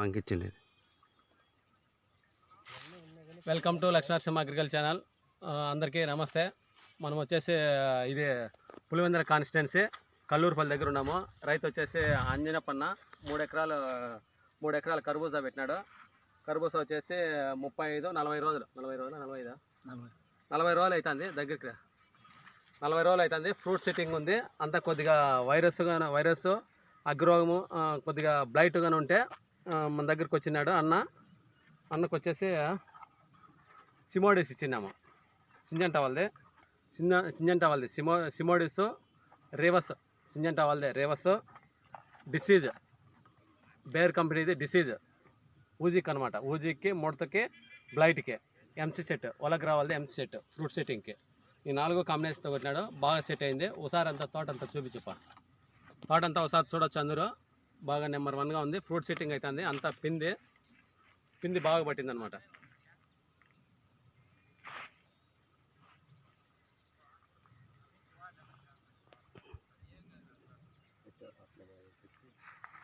అంకించండి. Welcome to Lakshminarasimha agriculture channel. అందరికీ నమస్తే. మనం వచ్చేసి ఇది పులివెందుల కాన్స్టిట్యున్సీ కల్లూరుపల్లి దగ్గర ఉన్నాము. రైతు వచ్చేసి అంజనప్పన్న 3 ఎకరాల కర్బూజా పెట్టినాడు. కర్బూజా వచ్చేసి 40 రోజులు 40 రోజులు అవుతుంది. దగ్గరికి 40 రోజులు అవుతుంది. ఫ్రూట్ సెట్టింగ్ ఉంది. అంతా కొద్దిగా వైరస్ అగ్రోగము కొద్దిగా బ్లైట్గానే ఉంటే మన దగ్గరికి వచ్చినాడు అన్నకు వచ్చేసి సిమోడిస్ ఇచ్చినాము. సింజంటా వాళ్ళది సిమోడిస్ రేవస్. సింజంటా వాళ్ళదే రేవస్. డిసీజ్ బేర్ కంపెనీది డిసీజ్ ఊజీకి అనమాట. ఊజీకి, ముడతకి, బ్లైట్కి. ఎంసీ సెట్ వాళ్ళకి రావాలి. ఎంసీ సెట్ ఫ్రూట్ సెట్టింగ్కి ఈ 4 కాంబినేషన్తో కొట్టినాడు. బాగా సెట్ అయింది. ఒకసారి అంతా తోట అంతా చూపించప్ప. తోట అంతా ఒకసారి చూడొచ్చు. అందరూ బాగా నెంబర్ 1గా ఉంది. ఫ్రూట్ సెట్టింగ్ అవుతుంది. అంతా పిండి బాగా పట్టింది అనమాట.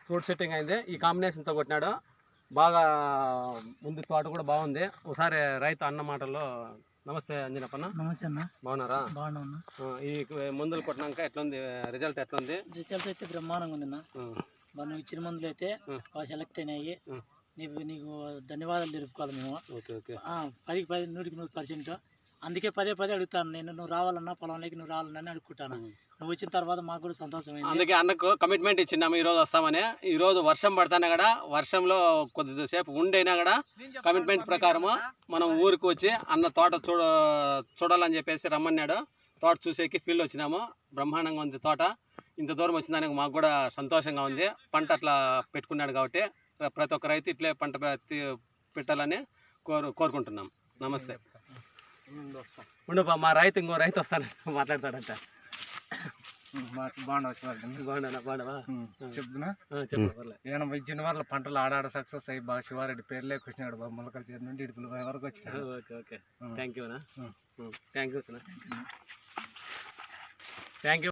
ఫ్రూట్ సెట్టింగ్ అయింది. ఈ కాంబినేషన్తో కొట్టినాడు. బాగా ముందు తోట కూడా బాగుంది. ఒకసారి రైతు అన్న మాటల్లో. నమస్తే అంజనప్పన్న. నమస్తే అన్న. బాగున్నారా? బాగున్నా. ఈ మందులు కొట్టినాక ఎట్లుంది రిజల్ట్? ఎట్లుంది? రిజల్ట్ అయితే బ్రహ్మాండంగా ఉంది అన్న. మనం ఇచ్చిన మందులు అయితే బాగా సెలెక్ట్ అయినాయి. నీకు ధన్యవాదాలు తెలుపుకోవాలి మేము. 10కి 10 100కి 100%. అందుకే పదే అడుగుతాను నేను. నువ్వు రావాలన్నా పొలంలోకి నువ్వు రావాలని అడుగుతాను. నువ్వు వచ్చిన తర్వాత మాకు కూడా సంతోషమైంది. అందుకే అన్నకు కమిట్మెంట్ ఇచ్చినాము ఈరోజు వస్తామని. ఈరోజు వర్షం పడతానే కూడా వర్షంలో కొద్దిసేపు ఉండైనా కూడా కమిట్మెంట్ ప్రకారము మనం ఊరికి వచ్చి అన్న తోట చూడాలని చెప్పేసి రమ్మన్నాడు. తోట చూసేకి ఫీల్డ్ వచ్చినాము. బ్రహ్మాండంగా ఉంది తోట. ఇంత దూరం వచ్చిందానికి మాకు కూడా సంతోషంగా ఉంది. పంట అట్లా పెట్టుకున్నాడు కాబట్టి ప్రతి ఒక్క రైతు ఇట్లే పంట పెట్టాలని కోరుకుంటున్నాం. నమస్తే. ఉండపా, మా రైతు ఇంకో రైతు వస్తాను మాట్లాడతాడంట. బాగుండవా చెప్తున్నా. చెప్పు. ఇచ్చిన వాళ్ళ పంటలు ఆడాడ సక్సెస్ అయ్యి బాగా శివారెడ్డి పేర్లే వచ్చినాడు. బాబు మొలకల చేతి నుండి ఇడుపుల వరకు వచ్చినాడు. Okay thank you.